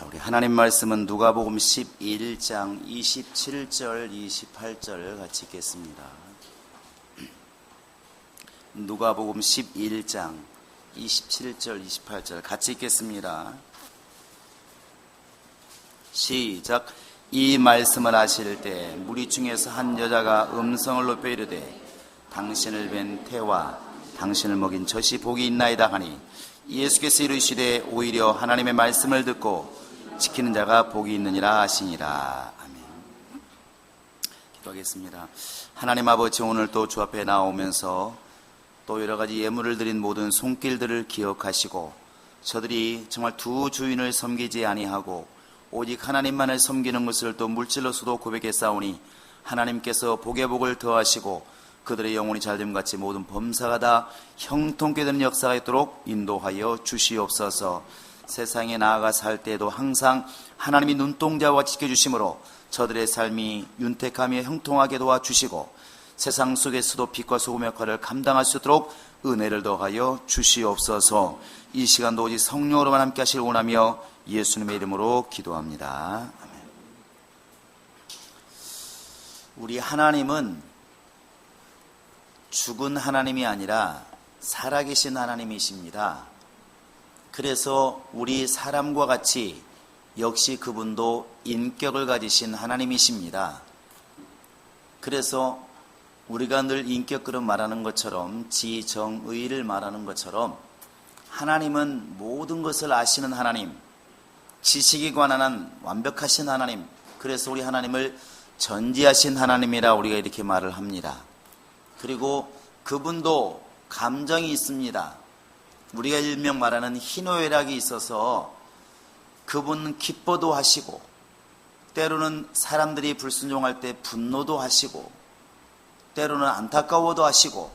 우리 하나님 말씀은 누가복음 11장 27절 28절 같이 읽겠습니다. 누가복음 11장 27절 28절 같이 읽겠습니다. 시작. 이 말씀을 하실 때 무리 중에서 한 여자가 음성을 높여 이르되 당신을 뵌 태와 당신을 먹인 젖이 복이 있나이다 하니 예수께서 이르시되 오히려 하나님의 말씀을 듣고 지키는 자가 복이 있느니라 하시니라. 아멘. 기도하겠습니다. 하나님 아버지, 오늘 또 주 앞에 나오면서 또 여러 가지 예물을 드린 모든 손길들을 기억하시고 저들이 정말 두 주인을 섬기지 아니하고 오직 하나님만을 섬기는 것을 또 물질로서도 고백했사오니 하나님께서 복의 복을 더하시고 그들의 영혼이 잘됨 같이 모든 범사가 다 형통케 되는 역사가 있도록 인도하여 주시옵소서. 세상에 나아가 살 때에도 항상 하나님이 눈동자와 지켜주심으로 저들의 삶이 윤택하며 형통하게 도와주시고 세상 속에서도 빛과 소금의 역할을 감당할 수 있도록 은혜를 더하여 주시옵소서. 이 시간도 오직 성령으로만 함께 하시길 원하며 예수님의 이름으로 기도합니다. 아멘. 우리 하나님은 죽은 하나님이 아니라 살아계신 하나님이십니다. 그래서 우리 사람과 같이 역시 그분도 인격을 가지신 하나님이십니다. 그래서 우리가 늘 인격그릇 말하는 것처럼 지정의를 말하는 것처럼 하나님은 모든 것을 아시는 하나님, 지식에 관한 완벽하신 하나님, 그래서 우리 하나님을 전지하신 하나님이라 우리가 이렇게 말을 합니다. 그리고 그분도 감정이 있습니다. 우리가 일명 말하는 희노애락이 있어서 그분은 기뻐도 하시고 때로는 사람들이 불순종할 때 분노도 하시고 때로는 안타까워도 하시고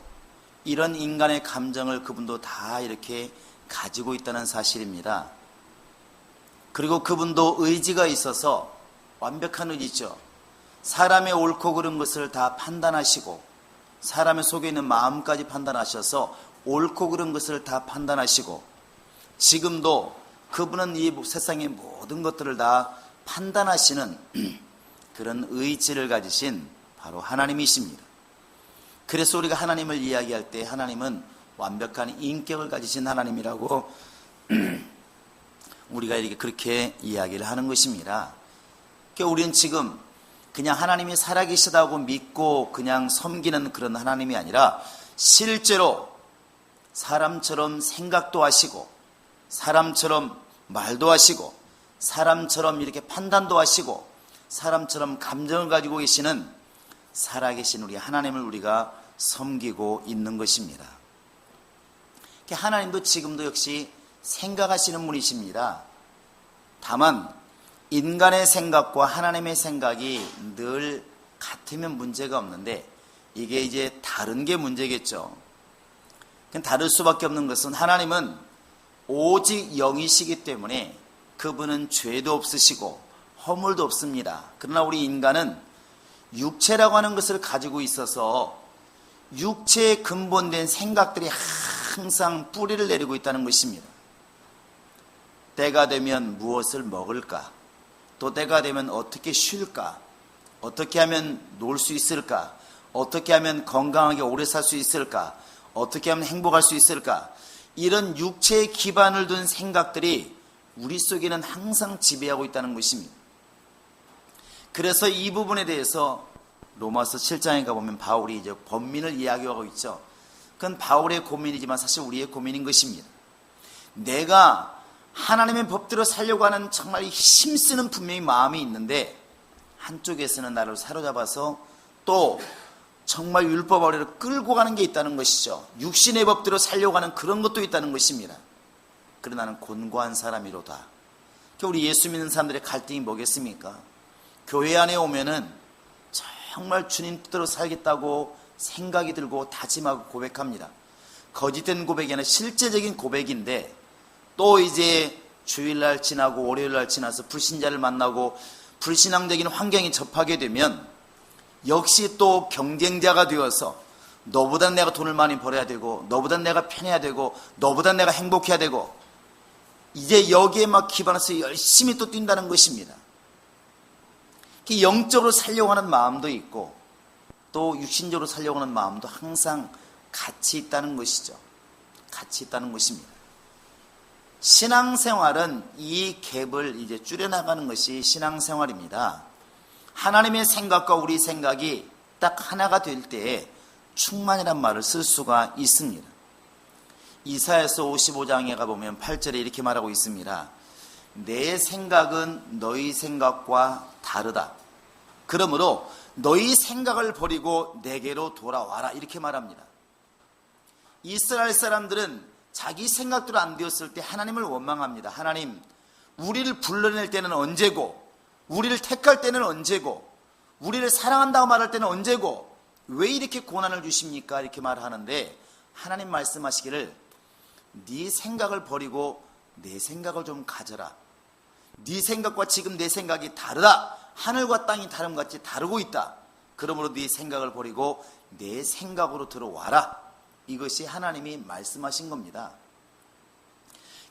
이런 인간의 감정을 그분도 다 이렇게 가지고 있다는 사실입니다. 그리고 그분도 의지가 있어서 완벽한 의지죠. 사람의 옳고 그른 것을 다 판단하시고 사람의 속에 있는 마음까지 판단하셔서 옳고 그른 것을 다 판단하시고 지금도 그분은 이 세상의 모든 것들을 다 판단하시는 그런 의지를 가지신 바로 하나님이십니다. 그래서 우리가 하나님을 이야기할 때 하나님은 완벽한 인격을 가지신 하나님이라고 우리가 이렇게 그렇게 이야기를 하는 것입니다. 그러니까 우리는 지금 그냥 하나님이 살아계시다고 믿고 그냥 섬기는 그런 하나님이 아니라 실제로 사람처럼 생각도 하시고 사람처럼 말도 하시고 사람처럼 이렇게 판단도 하시고 사람처럼 감정을 가지고 계시는 살아계신 우리 하나님을 우리가 섬기고 있는 것입니다. 하나님도 지금도 역시 생각하시는 분이십니다. 다만 인간의 생각과 하나님의 생각이 늘 같으면 문제가 없는데 이게 이제 다른 게 문제겠죠. 다를 수밖에 없는 것은 하나님은 오직 영이시기 때문에 그분은 죄도 없으시고 허물도 없습니다. 그러나 우리 인간은 육체라고 하는 것을 가지고 있어서 육체의 근본된 생각들이 항상 뿌리를 내리고 있다는 것입니다. 때가 되면 무엇을 먹을까? 또 때가 되면 어떻게 쉴까? 어떻게 하면 놀 수 있을까? 어떻게 하면 건강하게 오래 살 수 있을까? 어떻게 하면 행복할 수 있을까? 이런 육체에 기반을 둔 생각들이 우리 속에는 항상 지배하고 있다는 것입니다. 그래서 이 부분에 대해서 로마서 7장에 가보면 바울이 이제 번민을 이야기하고 있죠. 그건 바울의 고민이지만 사실 우리의 고민인 것입니다. 내가 하나님의 법대로 살려고 하는 정말 힘쓰는 분명히 마음이 있는데 한쪽에서는 나를 사로잡아서 또 정말 율법 아래로 끌고 가는 게 있다는 것이죠. 육신의 법대로 살려고 하는 그런 것도 있다는 것입니다. 그러나 나는 곤고한 사람이로다. 우리 예수 믿는 사람들의 갈등이 뭐겠습니까? 교회 안에 오면은 정말 주님 뜻대로 살겠다고 생각이 들고 다짐하고 고백합니다. 거짓된 고백이 아니라 실제적인 고백인데 또 이제 주일날 지나고 월요일날 지나서 불신자를 만나고 불신앙적인 환경에 접하게 되면 역시 또 경쟁자가 되어서 너보다 내가 돈을 많이 벌어야 되고 너보다 내가 편해야 되고 너보다 내가 행복해야 되고 이제 여기에 막 기반해서 열심히 또 뛴다는 것입니다. 영적으로 살려고 하는 마음도 있고 또 육신적으로 살려고 하는 마음도 항상 같이 있다는 것이죠. 같이 있다는 것입니다. 신앙생활은 이 갭을 이제 줄여나가는 것이 신앙생활입니다. 하나님의 생각과 우리 생각이 딱 하나가 될 때에 충만이란 말을 쓸 수가 있습니다. 이사야서 55장에 가보면 8절에 이렇게 말하고 있습니다. 내 생각은 너희 생각과 다르다. 그러므로 너희 생각을 버리고 내게로 돌아와라. 이렇게 말합니다. 이스라엘 사람들은 자기 생각대로 안 되었을 때 하나님을 원망합니다. 하나님, 우리를 불러낼 때는 언제고, 우리를 택할 때는 언제고, 우리를 사랑한다고 말할 때는 언제고, 왜 이렇게 고난을 주십니까? 이렇게 말하는데 하나님 말씀하시기를 네 생각을 버리고 내 생각을 좀 가져라. 네 생각과 지금 내 생각이 다르다. 하늘과 땅이 다름같이 다르고 있다. 그러므로 네 생각을 버리고 내 생각으로 들어와라. 이것이 하나님이 말씀하신 겁니다.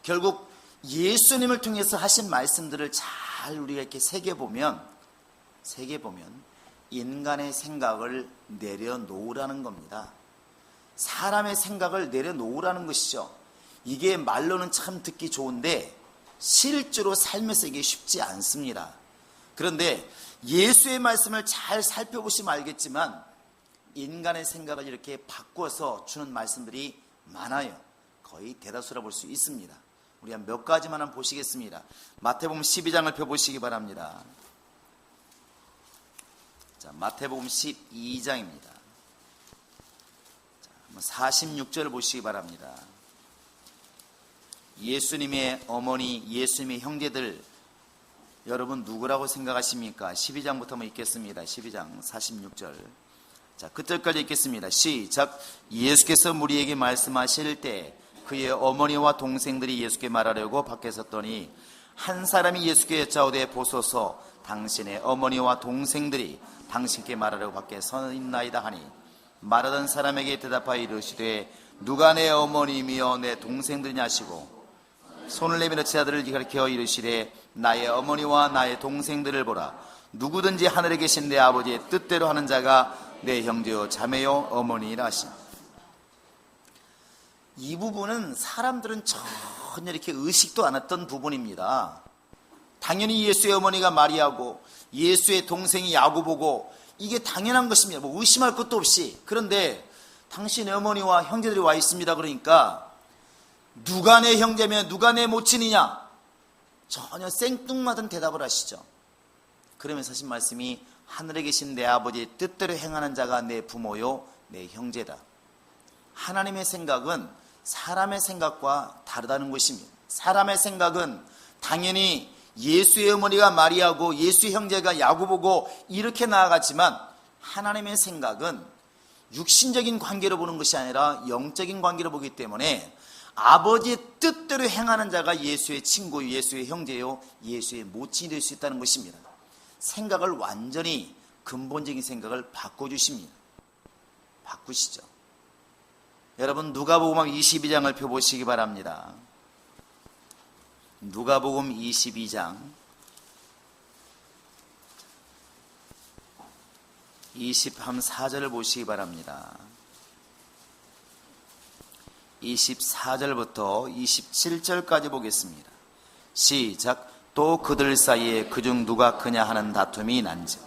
결국 예수님을 통해서 하신 말씀들을 잘 우리가 이렇게 새겨보면 인간의 생각을 내려놓으라는 겁니다. 사람의 생각을 내려놓으라는 것이죠. 이게 말로는 참 듣기 좋은데 실제로 삶에서 이게 쉽지 않습니다. 그런데 예수의 말씀을 잘 살펴보시면 알겠지만 인간의 생각을 이렇게 바꿔서 주는 말씀들이 많아요. 거의 대다수라 볼 수 있습니다. 우리 한 몇 가지만 한번 보시겠습니다. 마태복음 12장을 펴보시기 바랍니다. 자, 마태복음 12장입니다. 자, 46절을 보시기 바랍니다. 예수님의 어머니, 예수님의 형제들, 여러분 누구라고 생각하십니까? 12장부터 한번 읽겠습니다. 12장 46절. 자, 그때까지 읽겠습니다. 시작. 예수께서 무리에게 말씀하실 때 그의 어머니와 동생들이 예수께 말하려고 밖에 섰더니 한 사람이 예수께 여짜오되 보소서 당신의 어머니와 동생들이 당신께 말하려고 밖에 서 있나이다 하니 말하던 사람에게 대답하여 이르시되 누가 내 어머니이며 내 동생들이냐 하시고 손을 내밀어 제자들을 가리켜 이르시되 나의 어머니와 나의 동생들을 보라. 누구든지 하늘에 계신 내 아버지의 뜻대로 하는 자가 내 형제요 자매요 어머니라 하시니. 이 부분은 사람들은 전혀 이렇게 의식도 안 했던 부분입니다. 당연히 예수의 어머니가 마리아고 예수의 동생이 야고보고 이게 당연한 것입니다. 뭐 의심할 것도 없이. 그런데 당신의 어머니와 형제들이 와 있습니다. 그러니까 누가 내 형제며 누가 내 모친이냐? 전혀 생뚱맞은 대답을 하시죠. 그러면서 하신 말씀이 하늘에 계신 내 아버지의 뜻대로 행하는 자가 내 부모요 내 형제다. 하나님의 생각은 사람의 생각과 다르다는 것입니다. 사람의 생각은 당연히 예수의 어머니가 마리아고 예수의 형제가 야고보고 이렇게 나아갔지만 하나님의 생각은 육신적인 관계로 보는 것이 아니라 영적인 관계로 보기 때문에 아버지의 뜻대로 행하는 자가 예수의 친구, 예수의 형제요, 예수의 모친이 될 수 있다는 것입니다. 생각을 완전히 근본적인 생각을 바꿔주십니다. 바꾸시죠. 여러분 누가복음 22장을 펴보시기 바랍니다. 누가복음 22장 24절을 보시기 바랍니다. 24절부터 27절까지 보겠습니다. 시작. 또 그들 사이에 그중 누가 크냐 하는 다툼이 난즉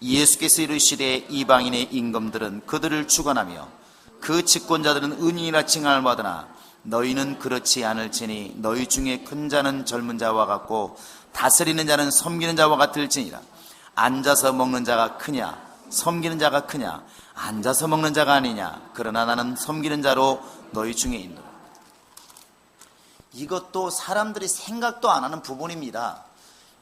예수께서 이르시되 이방인의 임금들은 그들을 주관하며 그 집권자들은 은인이라 칭함을 받으나 너희는 그렇지 않을지니 너희 중에 큰 자는 젊은 자와 같고 다스리는 자는 섬기는 자와 같을지니라. 앉아서 먹는 자가 크냐 섬기는 자가 크냐? 앉아서 먹는 자가 아니냐? 그러나 나는 섬기는 자로 너희 중에 있노라. 이것도 사람들이 생각도 안 하는 부분입니다.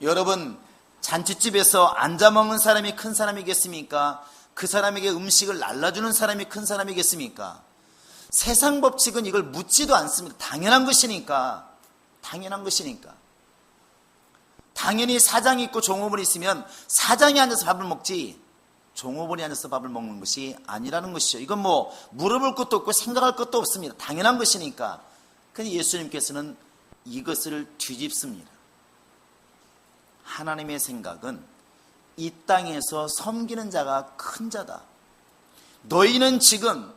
여러분 잔치집에서 앉아 먹는 사람이 큰 사람이겠습니까? 그 사람에게 음식을 날라주는 사람이 큰 사람이겠습니까? 세상 법칙은 이걸 묻지도 않습니다. 당연한 것이니까. 당연히 사장이 있고 종업원이 있으면 사장이 앉아서 밥을 먹지 종업원이 앉아서 밥을 먹는 것이 아니라는 것이죠. 이건 뭐 물어볼 것도 없고 생각할 것도 없습니다. 당연한 것이니까. 근데 예수님께서는 이것을 뒤집습니다. 하나님의 생각은 이 땅에서 섬기는 자가 큰 자다. 너희는 지금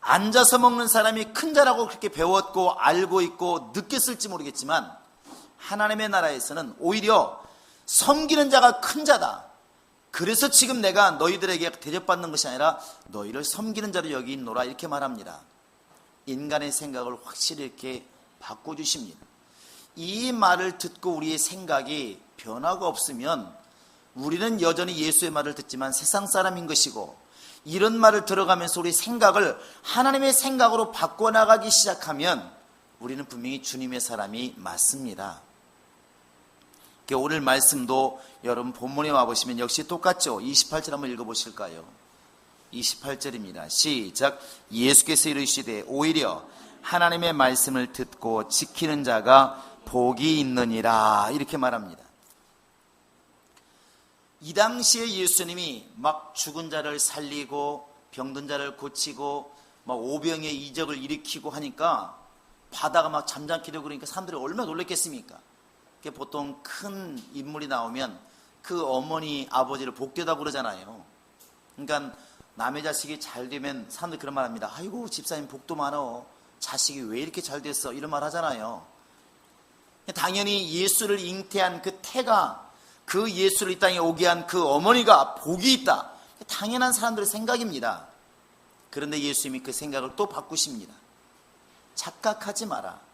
앉아서 먹는 사람이 큰 자라고 그렇게 배웠고 알고 있고 느꼈을지 모르겠지만 하나님의 나라에서는 오히려 섬기는 자가 큰 자다. 그래서 지금 내가 너희들에게 대접받는 것이 아니라 너희를 섬기는 자로 여기노라 이렇게 말합니다. 인간의 생각을 확실히 이렇게 바꿔주십니다. 이 말을 듣고 우리의 생각이 변화가 없으면 우리는 여전히 예수의 말을 듣지만 세상 사람인 것이고, 이런 말을 들어가면서 우리 생각을 하나님의 생각으로 바꿔나가기 시작하면 우리는 분명히 주님의 사람이 맞습니다. 오늘 말씀도 여러분 본문에 와보시면 역시 똑같죠. 28절 한번 읽어보실까요? 28절입니다. 시작. 예수께서 이르시되 오히려 하나님의 말씀을 듣고 지키는 자가 복이 있느니라 이렇게 말합니다. 이 당시에 예수님이 막 죽은 자를 살리고 병든 자를 고치고 막 오병의 이적을 일으키고 하니까 바다가 막 잠잠게 되고 그러니까 사람들이 얼마나 놀랐겠습니까? 보통 큰 인물이 나오면 그 어머니 아버지를 복되다고 그러잖아요. 그러니까 남의 자식이 잘 되면 사람들이 그런 말 합니다. 아이고 집사님 복도 많어, 자식이 왜 이렇게 잘 됐어, 이런 말 하잖아요. 당연히 예수를 잉태한 그 태가, 그 예수를 이 땅에 오게 한 그 어머니가 복이 있다, 당연한 사람들의 생각입니다. 그런데 예수님이 그 생각을 또 바꾸십니다. 착각하지 마라.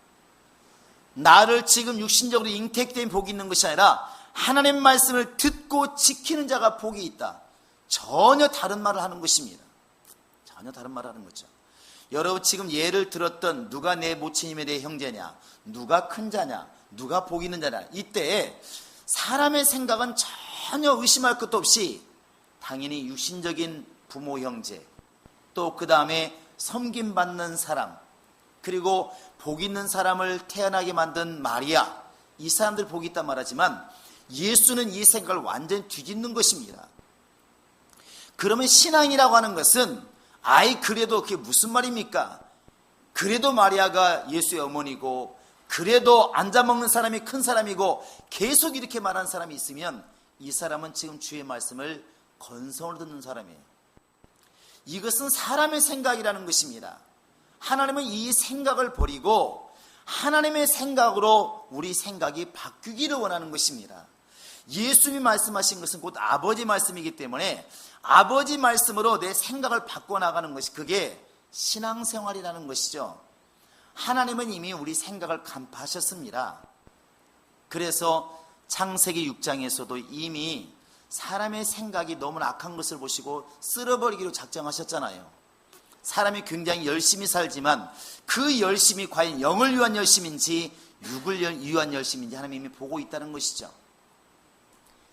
나를 지금 육신적으로 잉태했기 때문에 복이 있는 것이 아니라 하나님 말씀을 듣고 지키는 자가 복이 있다. 전혀 다른 말을 하는 것입니다. 전혀 다른 말을 하는 거죠. 여러분 지금 예를 들었던 누가 내 모친님에 대해 형제냐, 누가 큰 자냐, 누가 복 있는 자냐, 이때 사람의 생각은 전혀 의심할 것도 없이 당연히 육신적인 부모 형제, 또 그 다음에 섬김받는 사람, 그리고 복 있는 사람을 태어나게 만든 마리아, 이 사람들 복이 있단 말하지만 예수는 이 생각을 완전히 뒤집는 것입니다. 그러면 신앙이라고 하는 것은 그래도 그게 무슨 말입니까? 그래도 마리아가 예수의 어머니고, 그래도 앉아 먹는 사람이 큰 사람이고, 계속 이렇게 말하는 사람이 있으면 이 사람은 지금 주의 말씀을 건성으로 듣는 사람이에요. 이것은 사람의 생각이라는 것입니다. 하나님은 이 생각을 버리고 하나님의 생각으로 우리 생각이 바뀌기를 원하는 것입니다. 예수님이 말씀하신 것은 곧 아버지 말씀이기 때문에 아버지 말씀으로 내 생각을 바꿔나가는 것이, 그게 신앙생활이라는 것이죠. 하나님은 이미 우리 생각을 간파하셨습니다. 그래서 창세기 6장에서도 이미 사람의 생각이 너무나 악한 것을 보시고 쓸어버리기로 작정하셨잖아요. 사람이 굉장히 열심히 살지만 그 열심이 과연 영을 위한 열심인지 육을 위한 열심인지 하나님이 보고 있다는 것이죠.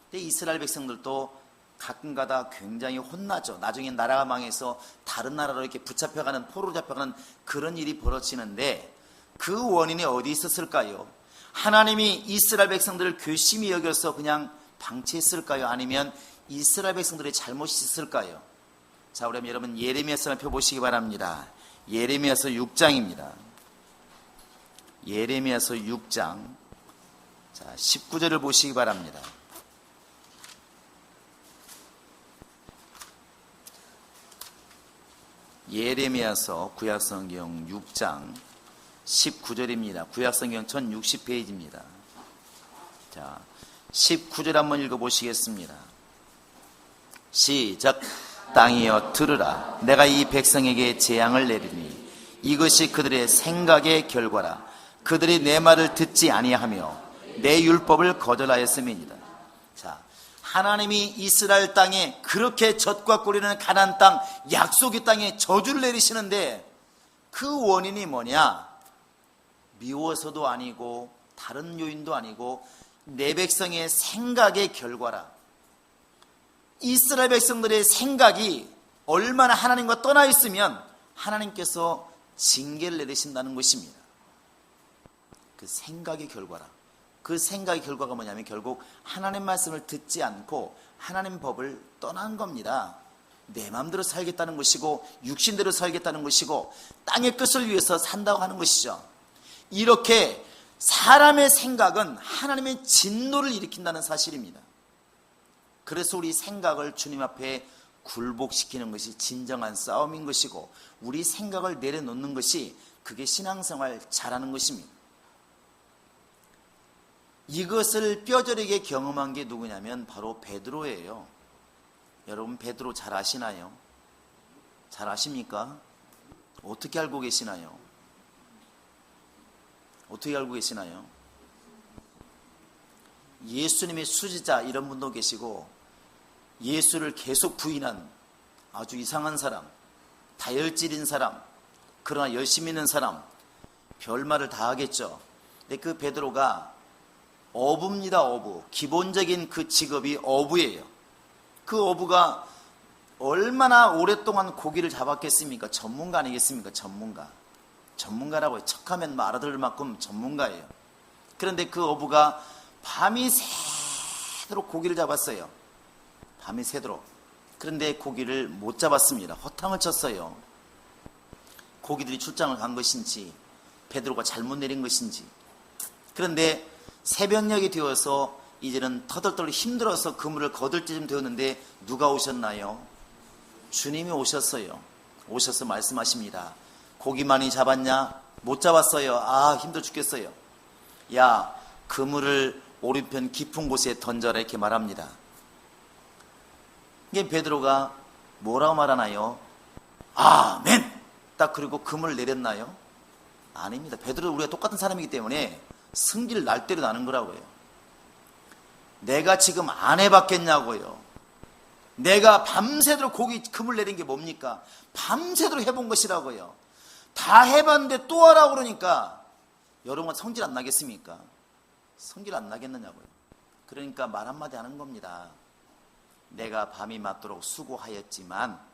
근데 이스라엘 백성들도 가끔가다 굉장히 혼나죠. 나중에 나라가 망해서 다른 나라로 이렇게 붙잡혀가는, 포로로 잡혀가는 그런 일이 벌어지는데 그 원인이 어디 있었을까요? 하나님이 이스라엘 백성들을 괘씸히 여겨서 그냥 방치했을까요? 아니면 이스라엘 백성들의 잘못이 있을까요? 자, 그럼 여러분 예레미야서 펴보시기 바랍니다. 예레미야서 6장입니다. 예레미야서 6장, 자 19절을 보시기 바랍니다. 예레미야서 구약성경 6장 19절입니다. 구약성경 1060페이지입니다. 자, 19절 한번 읽어보시겠습니다. 시작. 땅이여 들으라. 내가 이 백성에게 재앙을 내리니 이것이 그들의 생각의 결과라. 그들이 내 말을 듣지 아니하며 내 율법을 거절하였음이니라. 자, 하나님이 이스라엘 땅에 그렇게 젖과 꿀이는 가나안 땅, 약속의 땅에 저주를 내리시는데 그 원인이 뭐냐? 미워서도 아니고 다른 요인도 아니고 내 백성의 생각의 결과라. 이스라엘 백성들의 생각이 얼마나 하나님과 떠나 있으면 하나님께서 징계를 내리신다는 것입니다. 그 생각의 결과라. 그 생각의 결과가 뭐냐면 결국 하나님 말씀을 듣지 않고 하나님 법을 떠난 겁니다. 내 마음대로 살겠다는 것이고 육신대로 살겠다는 것이고 땅의 끝을 위해서 산다고 하는 것이죠. 이렇게 사람의 생각은 하나님의 진노를 일으킨다는 사실입니다. 그래서 우리 생각을 주님 앞에 굴복시키는 것이 진정한 싸움인 것이고, 우리 생각을 내려놓는 것이 그게 신앙생활 잘하는 것입니다. 이것을 뼈저리게 경험한 게 누구냐면 바로 베드로예요. 여러분 베드로 잘 아시나요? 잘 아십니까? 어떻게 알고 계시나요? 어떻게 알고 계시나요? 예수님의 수지자 이런 분도 계시고, 예수를 계속 부인한 아주 이상한 사람, 다혈질인 사람, 그러나 열심히 있는 사람, 별말을 다 하겠죠. 근데 그 베드로가 어부입니다. 어부. 기본적인 그 직업이 어부예요. 그 어부가 얼마나 오랫동안 고기를 잡았겠습니까? 전문가 아니겠습니까? 전문가라고 척하면 알아들을 만큼 전문가예요. 그런데 그 어부가 밤이 새도록 고기를 잡았어요. 밤이 새도록. 그런데 고기를 못 잡았습니다. 허탕을 쳤어요. 고기들이 출장을 간 것인지, 베드로가 잘못 내린 것인지. 그런데 새벽녘이 되어서 이제는 터덜터덜 힘들어서 그물을 거둘 때쯤 되었는데 누가 오셨나요? 주님이 오셨어요. 오셔서 말씀하십니다. 고기 많이 잡았냐? 못 잡았어요. 아, 힘들어 죽겠어요. 야, 그물을 오른편 깊은 곳에 던져라, 이렇게 말합니다. 이게 베드로가 뭐라고 말하나요? 아멘! 딱 그리고 그물을 내렸나요? 아닙니다. 베드로도 우리가 똑같은 사람이기 때문에 승질 날 대로 나는 거라고요. 내가 지금 안 해봤겠냐고요. 내가 밤새도록 고기 그물 내린 게 뭡니까? 밤새도록 해본 것이라고요. 다 해봤는데 또 하라고 그러니까 여러분 성질 안 나겠습니까? 성질 안 나겠느냐고요. 그러니까 말 한마디 하는 겁니다. 내가 밤이 맞도록 수고하였지만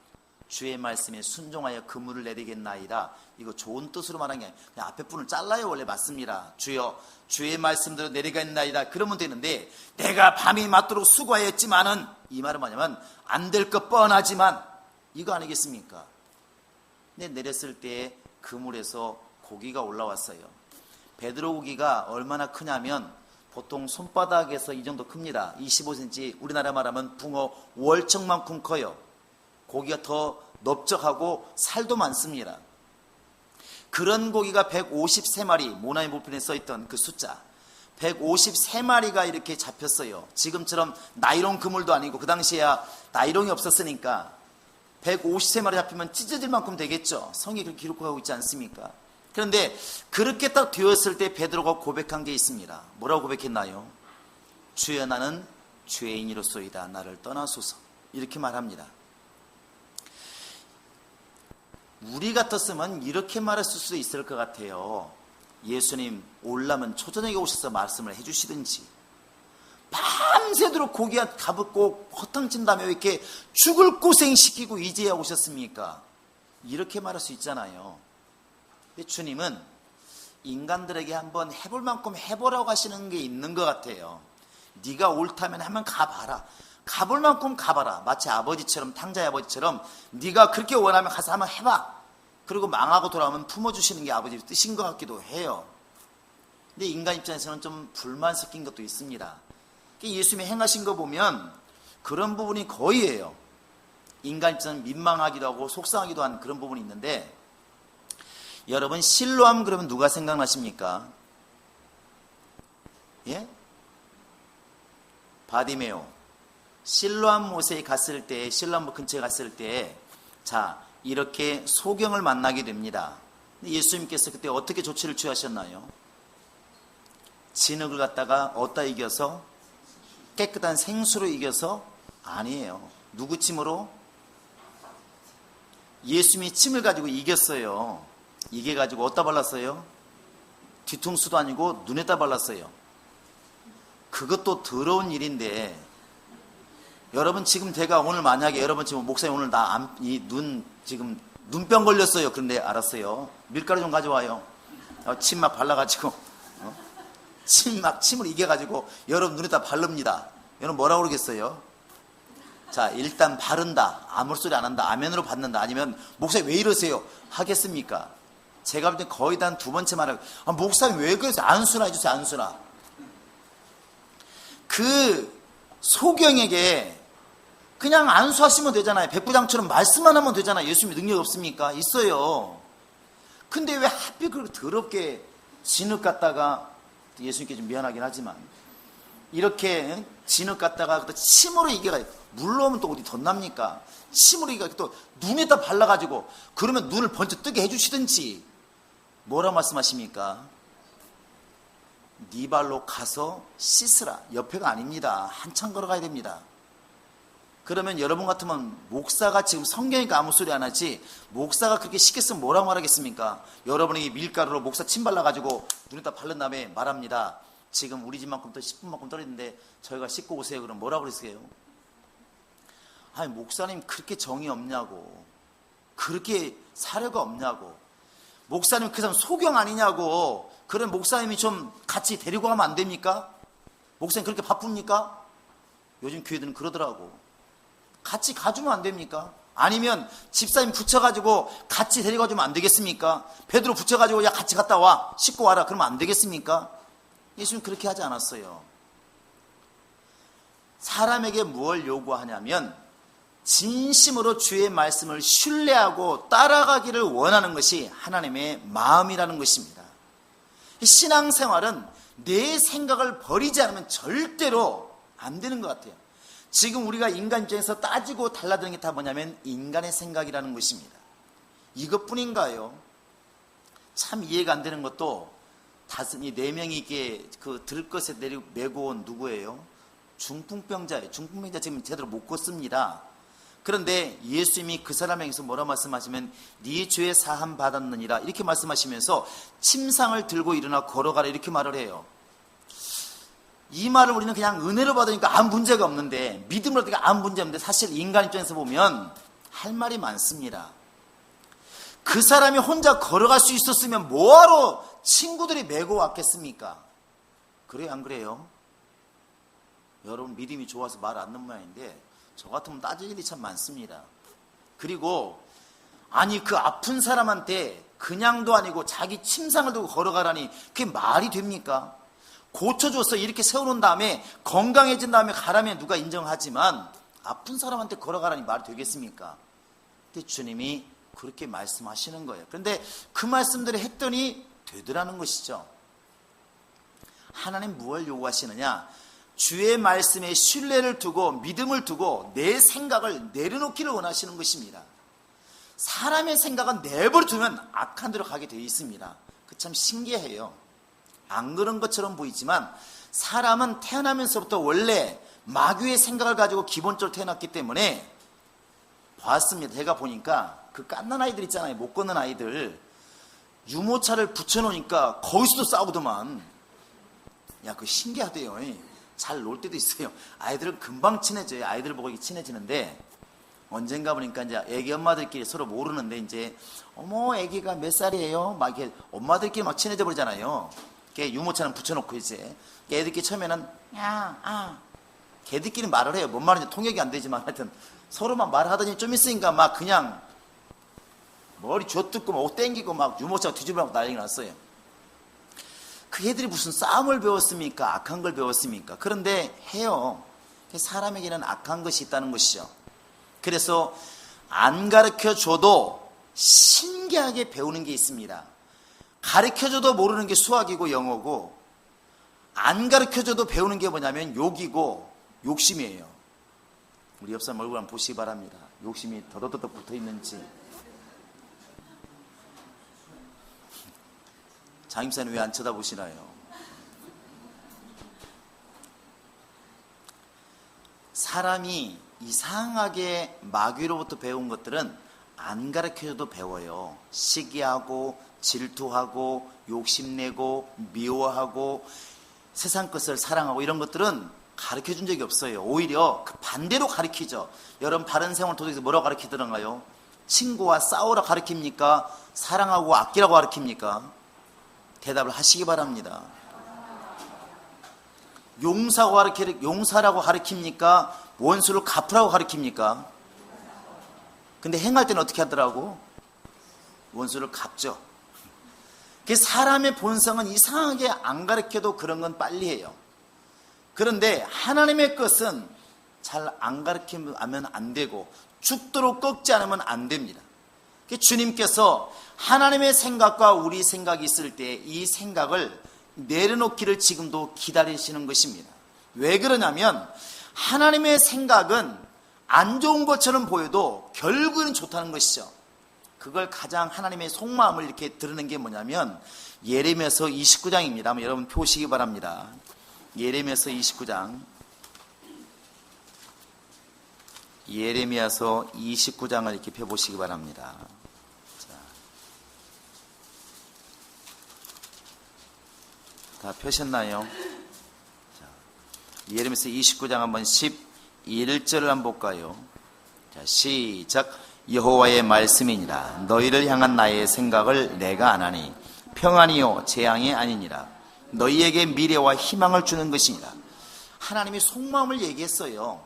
주의 말씀에 순종하여 그물을 내리겠나이다. 이거 좋은 뜻으로 말한 게 아니라 그냥 앞에 분을 잘라요. 원래 맞습니다. 주여 주의 말씀대로 내리겠나이다. 그러면 되는데, 내가 밤이 맞도록 수고하였지만은, 이 말은 뭐냐면 안 될 것 뻔하지만, 이거 아니겠습니까? 근데 내렸을 때 그물에서 고기가 올라왔어요. 베드로 고기가 얼마나 크냐면 보통 손바닥에서 이 정도 큽니다. 25cm, 우리나라 말하면 붕어 월척만큼 커요. 고기가 더 넓적하고 살도 많습니다. 그런 고기가 153마리, 모나미 볼펜에 써있던 그 숫자 153마리가 이렇게 잡혔어요. 지금처럼 나이론 그물도 아니고, 그 당시에야 나이론이 없었으니까 153마리 잡히면 찢어질 만큼 되겠죠. 성이 그렇게 기록하고 있지 않습니까? 그런데 그렇게 딱 되었을 때 베드로가 고백한 게 있습니다. 뭐라고 고백했나요? 주여 나는 죄인이로소이다. 나를 떠나소서. 이렇게 말합니다. 우리 같았으면 이렇게 말했을 수도 있을 것 같아요. 예수님 올라면 초저녁에 오셔서 말씀을 해주시든지, 밤새도록 고기가 가붙고 허탕친 다음에 왜 이렇게 죽을 고생시키고 이제야 오셨습니까? 이렇게 말할 수 있잖아요. 근데 주님은 인간들에게 한번 해볼 만큼 해보라고 하시는 게 있는 것 같아요. 네가 옳다면 한번 가봐라. 가볼 만큼 가봐라. 마치 아버지처럼, 탕자의 아버지처럼 네가 그렇게 원하면 가서 한번 해봐. 그리고 망하고 돌아오면 품어주시는 게 아버지의 뜻인 것 같기도 해요. 근데 인간 입장에서는 좀 불만 섞인 것도 있습니다. 예수님이 행하신 거 보면 그런 부분이 거의예요. 인간 입장에서는 민망하기도 하고 속상하기도 한 그런 부분이 있는데, 여러분 실로암 그러면 누가 생각나십니까? 예? 바디메오. 실로암 못에 갔을 때, 실로암 근처에 갔을 때, 자, 이렇게 소경을 만나게 됩니다. 예수님께서 그때 어떻게 조치를 취하셨나요? 진흙을 갖다가 어디다 이겨서? 깨끗한 생수로 이겨서? 아니에요. 누구 침으로? 예수님이 침을 가지고 이겼어요. 이겨가지고 어디다 발랐어요? 뒤통수도 아니고 눈에다 발랐어요. 그것도 더러운 일인데, 여러분 지금 제가 오늘 만약에 여러분 지금 목사님 오늘 지금 눈병 걸렸어요. 그런데 알았어요. 밀가루 좀 가져와요. 침 막 발라가지고 침을 이겨가지고 여러분 눈에다 바릅니다. 여러분 뭐라고 그러겠어요? 자, 일단 바른다. 아무 소리 안 한다. 아멘으로 받는다. 아니면 목사님 왜 이러세요? 하겠습니까? 제가 볼 때 거의 다 한 두 번째 말을, 목사님 왜 그러세요? 안수나 해주세요, 안수나. 그 소경에게 그냥 안수하시면 되잖아요. 백부장처럼 말씀만 하면 되잖아요. 예수님이 능력 없습니까? 있어요. 근데 왜 하필 그렇게 더럽게 진흙 갖다가, 예수님께 좀 미안하긴 하지만, 이렇게 진흙 갖다가 침으로 이겨가, 물로 오면 또 어디 덧납니까? 침으로 이겨 또 눈에다 발라가지고, 그러면 눈을 번쩍 뜨게 해주시든지. 뭐라 말씀하십니까? 네 발로 가서 씻으라. 옆에가 아닙니다. 한참 걸어가야 됩니다. 그러면 여러분 같으면 목사가 지금 성경이니까 아무 소리 안 하지, 목사가 그렇게 시켰으면 뭐라고 말하겠습니까? 여러분이 밀가루로 목사 침 발라가지고 눈에다 바른 다음에 말합니다. 지금 우리 집만큼 또 10분만큼 떨어졌는데 저희가 씻고 오세요. 그럼 뭐라고 그랬어요? 아니, 목사님 그렇게 정이 없냐고, 그렇게 사려가 없냐고, 목사님 그 사람 소경 아니냐고. 그럼 목사님이 좀 같이 데리고 가면 안 됩니까? 목사님 그렇게 바쁩니까? 요즘 교회들은 그러더라고. 같이 가주면 안 됩니까? 아니면 집사님 붙여가지고 같이 데리고 가주면 안 되겠습니까? 베드로 붙여가지고 야 같이 갔다 와, 씻고 와라, 그러면 안 되겠습니까? 예수는 그렇게 하지 않았어요. 사람에게 무엇을 요구하냐면 진심으로 주의 말씀을 신뢰하고 따라가기를 원하는 것이 하나님의 마음이라는 것입니다. 신앙생활은 내 생각을 버리지 않으면 절대로 안 되는 것 같아요. 지금 우리가 인간 입장에서 따지고 달라드는 게 다 뭐냐면 인간의 생각이라는 것입니다. 이것뿐인가요? 참 이해가 안 되는 것도, 네 명이 이게 그 들것에 메고 온 누구예요? 중풍병자예요. 중풍병자 지금 제대로 못 걷습니다. 그런데 예수님이 그 사람에게서 뭐라 말씀하시면 네 죄의 사함 받았느니라 이렇게 말씀하시면서 침상을 들고 일어나 걸어가라 이렇게 말을 해요. 이 말을 우리는 그냥 은혜로 받으니까 아무 문제가 없는데, 믿음으로 받으니까 아무 문제 없는데, 사실 인간 입장에서 보면 할 말이 많습니다. 그 사람이 혼자 걸어갈 수 있었으면 뭐하러 친구들이 메고 왔겠습니까? 그래요, 안 그래요? 여러분 믿음이 좋아서 말 안 듣는 모양인데 저 같으면 따질 일이 참 많습니다. 그리고 아니 그 아픈 사람한테 그냥도 아니고 자기 침상을 들고 걸어가라니 그게 말이 됩니까? 고쳐줘서 이렇게 세워놓은 다음에 건강해진 다음에 가라면 누가 인정하지만 아픈 사람한테 걸어가라니 말이 되겠습니까? 근데 주님이 그렇게 말씀하시는 거예요. 그런데 그 말씀들을 했더니 되더라는 것이죠. 하나님 무엇을 요구하시느냐? 주의 말씀에 신뢰를 두고 믿음을 두고 내 생각을 내려놓기를 원하시는 것입니다. 사람의 생각은 내버려 두면 악한 데로 가게 되어 있습니다. 그 참 신기해요. 안 그런 것처럼 보이지만 사람은 태어나면서부터 원래 마귀의 생각을 가지고 기본적으로 태어났기 때문에 봤습니다. 제가 보니까 그 갓난 아이들 있잖아요. 못 걷는 아이들 유모차를 붙여놓으니까 거기서도 싸우더만. 야, 그거 신기하대요. 잘 놀 때도 있어요. 아이들은 금방 친해져요. 아이들 보고 이렇게 친해지는데 언젠가 보니까 이제 애기 엄마들끼리 서로 모르는데 이제 어머 애기가 몇 살이에요? 막 이렇게 엄마들끼리 막 친해져 버리잖아요. 유모차는 붙여놓고 이제 애들끼리 처음에는 걔들끼리 말을 해요. 뭔 말인지 통역이 안 되지만 하여튼 서로만 말하더니 좀 있으니까 막 그냥 머리 쥐어뜯고 막 옷 땡기고 막 유모차 뒤집으라고 난리가 났어요. 그 애들이 무슨 싸움을 배웠습니까? 악한 걸 배웠습니까? 그런데 해요. 사람에게는 악한 것이 있다는 것이죠. 그래서 안 가르쳐줘도 신기하게 배우는 게 있습니다. 가르쳐줘도 모르는 게 수학이고 영어고, 안 가르쳐줘도 배우는 게 뭐냐면 욕이고 욕심이에요. 우리 옆 사람 얼굴 한번 보시기 바랍니다. 욕심이 더더더더 붙어있는지. 장임사는 왜 안 쳐다보시나요? 사람이 이상하게 마귀로부터 배운 것들은 안 가르쳐줘도 배워요. 시기하고 질투하고 욕심내고 미워하고 세상 것을 사랑하고 이런 것들은 가르쳐준 적이 없어요. 오히려 그 반대로 가르치죠. 여러분 바른 생활 도덕에서 뭐라고 가르치더란가요? 친구와 싸우라 가르칩니까? 사랑하고 아끼라고 가르칩니까? 대답을 하시기 바랍니다. 용사라고 가르칩니까? 원수를 갚으라고 가르칩니까? 근데 행할 때는 어떻게 하더라고? 원수를 갚죠. 그 사람의 본성은 이상하게 안 가르쳐도 그런 건 빨리 해요. 그런데 하나님의 것은 잘 안 가르치면 안 되고 죽도록 꺾지 않으면 안 됩니다. 주님께서 하나님의 생각과 우리 생각이 있을 때 이 생각을 내려놓기를 지금도 기다리시는 것입니다. 왜 그러냐면 하나님의 생각은 안 좋은 것처럼 보여도 결국은 좋다는 것이죠. 그걸 가장 하나님의 속마음을 이렇게 드러낸 게 뭐냐면 예레미야서 29장입니다. 한번 여러분 보시기 바랍니다. 예레미야서 29장. 예레미야서 29장을 이렇게 펴보시기 바랍니다. 다 펴셨나요? 예레미야서 29장 한번 11절을 한번 볼까요? 자, 시작. 여호와의 말씀이니라. 너희를 향한 나의 생각을 내가 아나니 평안이요 재앙이 아니니라. 너희에게 미래와 희망을 주는 것이니라. 하나님이 속마음을 얘기했어요.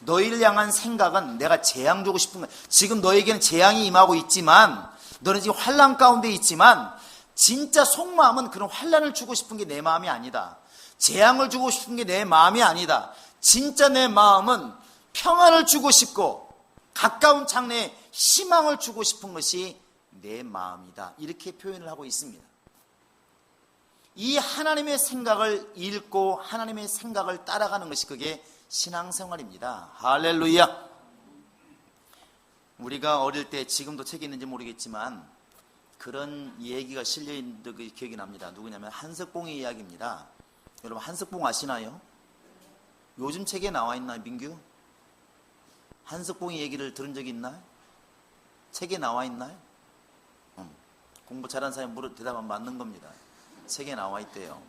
너희를 향한 생각은 내가 재앙 주고 싶은 거야. 지금 너에게는 재앙이 임하고 있지만, 너는 지금 환난 가운데 있지만, 진짜 속마음은 그런 환난을 주고 싶은 게 내 마음이 아니다. 재앙을 주고 싶은 게 내 마음이 아니다. 진짜 내 마음은 평안을 주고 싶고 가까운 장래에 희망을 주고 싶은 것이 내 마음이다. 이렇게 표현을 하고 있습니다. 이 하나님의 생각을 읽고 하나님의 생각을 따라가는 것이 그게 신앙생활입니다. 할렐루야. 우리가 어릴 때, 지금도 책에 있는지 모르겠지만 그런 얘기가 실려있는 그 기억이 납니다. 누구냐면 한석봉의 이야기입니다. 여러분 한석봉 아시나요? 요즘 책에 나와 있나요? 민규? 한석봉의 얘기를 들은 적이 있나요? 책에 나와 있나요? 공부 잘하는 사람이 대답하면 맞는 겁니다. 책에 나와 있대요.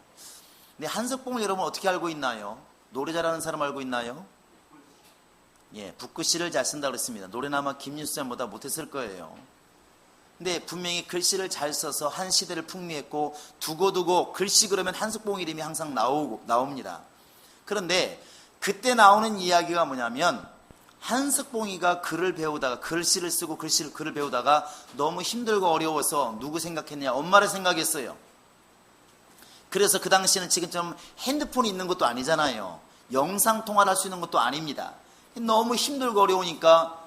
근데 한석봉을 여러분 어떻게 알고 있나요? 노래 잘하는 사람 알고 있나요? 예, 붓글씨를 잘 쓴다고 그랬습니다. 노래는 아마 김윤수쌤보다 못했을 거예요. 근데 분명히 글씨를 잘 써서 한 시대를 풍미했고, 두고두고 글씨 그러면 한석봉 이름이 항상 나옵니다. 그런데 그때 나오는 이야기가 뭐냐면, 한석봉이가 글을 배우다가, 글씨를 쓰고 글을 배우다가 너무 힘들고 어려워서 누구 생각했냐? 엄마를 생각했어요. 그래서 그 당시에는 지금처럼 핸드폰이 있는 것도 아니잖아요. 영상통화를 할 수 있는 것도 아닙니다. 너무 힘들고 어려우니까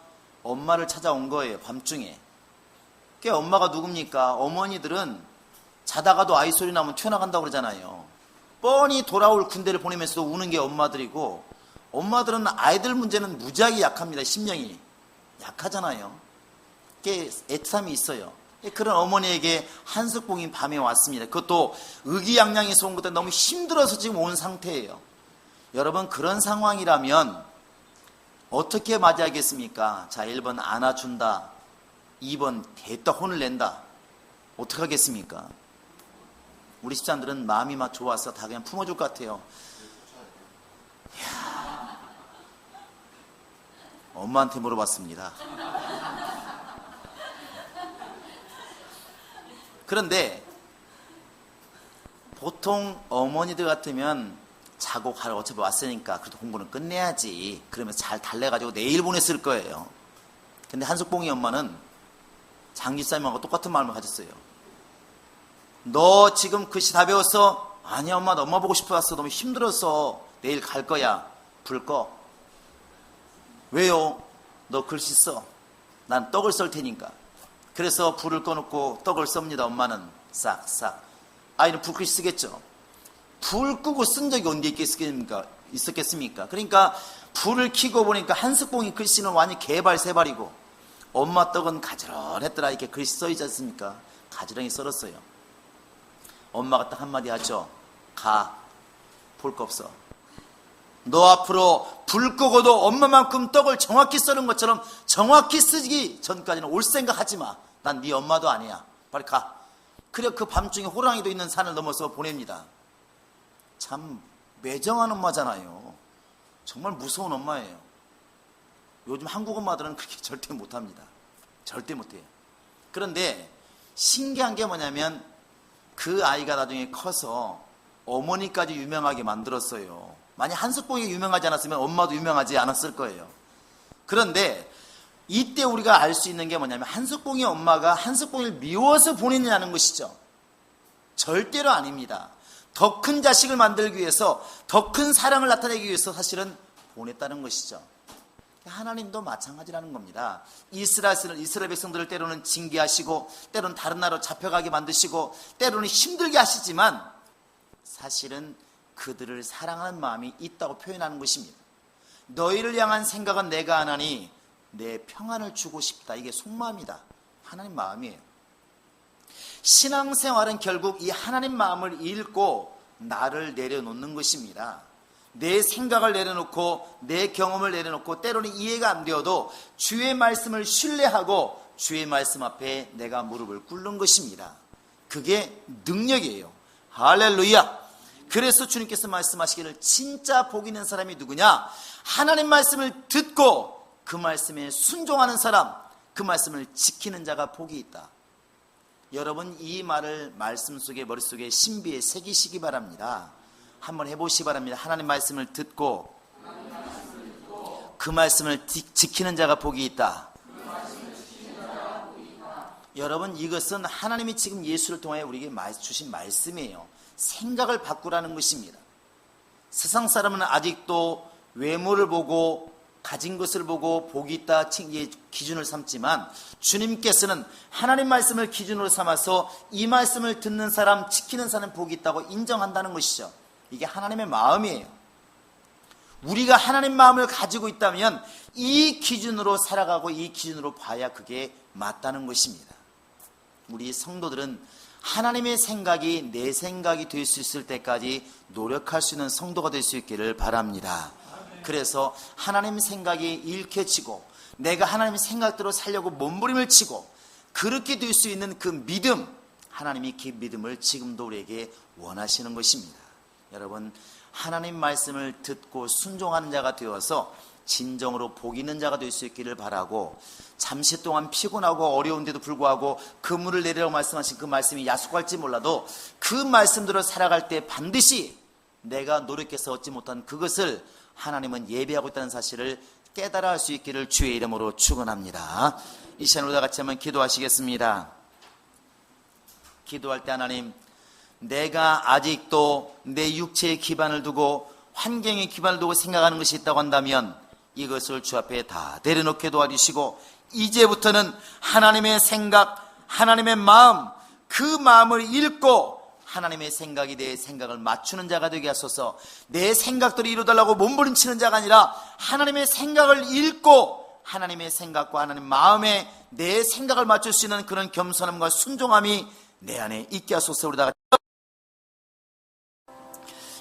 엄마를 찾아온 거예요. 밤중에. 엄마가 누굽니까? 어머니들은 자다가도 아이 소리 나면 튀어나간다고 그러잖아요. 뻔히 돌아올 군대를 보내면서도 우는 게 엄마들이고, 엄마들은 아이들 문제는 무지하게 약합니다. 심령이 약하잖아요. 그게 애틋함이 있어요. 그런 어머니에게 한석봉이 밤에 왔습니다. 그것도 의기양양해서 온 것도 너무 힘들어서 지금 온 상태예요. 여러분 그런 상황이라면 어떻게 맞이하겠습니까? 자, 1번 안아준다, 2번 대따 혼을 낸다. 어떻게 하겠습니까? 우리 집사람들은 마음이 막 좋아서 다 그냥 품어줄 것 같아요. 이야, 엄마한테 물어봤습니다. 그런데 보통 어머니들 같으면 자고 가라, 어차피 왔으니까 그래도 공부는 끝내야지, 그러면서 잘 달래가지고 내일 보냈을 거예요. 근데 한석봉이 엄마는 장집사님하고 똑같은 마음을 가졌어요. 너 지금 글씨 다 배웠어? 아니야 엄마, 나 엄마 보고 싶어 왔어. 너무 힘들어서 내일 갈 거야. 불 꺼. 왜요? 너 글씨 써. 난 떡을 썰 테니까. 그래서 불을 꺼놓고 떡을 썹니다. 엄마는 싹싹. 아이는 불글씨 쓰겠죠. 불 끄고 쓴 적이 언제 있었겠습니까? 그러니까 불을 켜고 보니까 한석봉이 글씨는 완전히 개발세발이고, 엄마 떡은 가지런했더라. 이렇게 글씨 써있지 않습니까? 가지런히 썰었어요. 엄마가 딱 한마디 하죠. 가. 볼 거 없어. 너 앞으로 불 끄고도 엄마만큼 떡을 정확히 썰은 것처럼 정확히 쓰기 전까지는 올 생각 하지 마. 난 네 엄마도 아니야. 빨리 가. 그래 그 밤중에 호랑이도 있는 산을 넘어서 보냅니다. 참 매정한 엄마잖아요. 정말 무서운 엄마예요. 요즘 한국 엄마들은 그렇게 절대 못합니다. 절대 못해요. 그런데 신기한 게 뭐냐면 그 아이가 나중에 커서 어머니까지 유명하게 만들었어요. 만약 한석봉이 유명하지 않았으면 엄마도 유명하지 않았을 거예요. 그런데 이때 우리가 알 수 있는 게 뭐냐면 한석봉의 엄마가 한석봉을 미워서 보냈냐는 것이죠. 절대로 아닙니다. 더 큰 자식을 만들기 위해서, 더 큰 사랑을 나타내기 위해서 사실은 보냈다는 것이죠. 하나님도 마찬가지라는 겁니다. 이스라엘 백성들을 때로는 징계하시고, 때로는 다른 나라로 잡혀가게 만드시고, 때로는 힘들게 하시지만 사실은 그들을 사랑하는 마음이 있다고 표현하는 것입니다. 너희를 향한 생각은 내가 하나니 내 평안을 주고 싶다. 이게 속마음이다. 하나님 마음이에요. 신앙생활은 결국 이 하나님 마음을 읽고 나를 내려놓는 것입니다. 내 생각을 내려놓고 내 경험을 내려놓고 때로는 이해가 안 되어도 주의 말씀을 신뢰하고 주의 말씀 앞에 내가 무릎을 꿇는 것입니다. 그게 능력이에요. 할렐루야. 그래서 주님께서 말씀하시기를 진짜 복 있는 사람이 누구냐? 하나님 말씀을 듣고 그 말씀에 순종하는 사람, 그 말씀을 지키는 자가 복이 있다. 여러분 이 말을 말씀 속에 머릿속에 신비에 새기시기 바랍니다. 한번 해보시기 바랍니다. 하나님 말씀을 듣고 그 말씀을 지키는 자가 복이 있다. 여러분 이것은 하나님이 지금 예수를 통해 우리에게 주신 말씀이에요. 생각을 바꾸라는 것입니다. 세상 사람은 아직도 외모를 보고 가진 것을 보고 복이 있다 기준을 삼지만 주님께서는 하나님 말씀을 기준으로 삼아서 이 말씀을 듣는 사람, 지키는 사람 복이 있다고 인정한다는 것이죠. 이게 하나님의 마음이에요. 우리가 하나님 마음을 가지고 있다면 이 기준으로 살아가고 이 기준으로 봐야 그게 맞다는 것입니다. 우리 성도들은 하나님의 생각이 내 생각이 될 수 있을 때까지 노력할 수 있는 성도가 될 수 있기를 바랍니다. 그래서 하나님 생각이 읽혀지고 내가 하나님의 생각대로 살려고 몸부림을 치고 그렇게 될 수 있는 그 믿음, 하나님이 그 믿음을 지금도 우리에게 원하시는 것입니다. 여러분 하나님 말씀을 듣고 순종하는 자가 되어서 진정으로 복 있는 자가 될 수 있기를 바라고, 잠시 동안 피곤하고 어려운데도 불구하고 그물을 내리라고 말씀하신 그 말씀이 야속할지 몰라도 그 말씀대로 살아갈 때 반드시 내가 노력해서 얻지 못한 그것을 하나님은 예배하고 있다는 사실을 깨달아 할 수 있기를 주의 이름으로 축원합니다. 이 시간 우리가 같이 한번 기도하시겠습니다. 기도할 때 하나님, 내가 아직도 내 육체의 기반을 두고 환경의 기반을 두고 생각하는 것이 있다고 한다면 이것을 주 앞에 다 내려놓게 도와주시고 이제부터는 하나님의 생각, 하나님의 마음, 그 마음을 읽고 하나님의 생각이 내 생각을 맞추는 자가 되게 하소서. 내 생각대로 이루달라고 몸부림치는 자가 아니라 하나님의 생각을 읽고 하나님의 생각과 하나님 마음에 내 생각을 맞출 수 있는 그런 겸손함과 순종함이 내 안에 있게 하소서. 우리 다 같이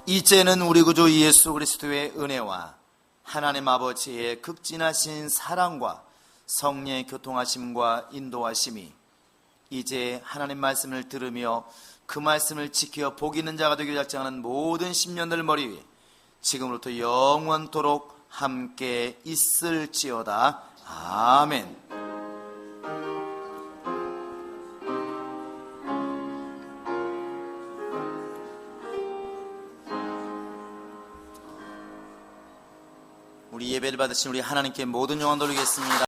이제는 우리 구주 예수 그리스도의 은혜와 하나님 아버지의 극진하신 사랑과 성령의 교통하심과 인도하심이 이제 하나님 말씀을 들으며 그 말씀을 지켜 복 있는 자가 되기를 작정하는 모든 심령들 머리 위에 지금부터 영원토록 함께 있을지어다. 아멘. 우리 예배를 받으신 우리 하나님께 모든 영광 돌리겠습니다.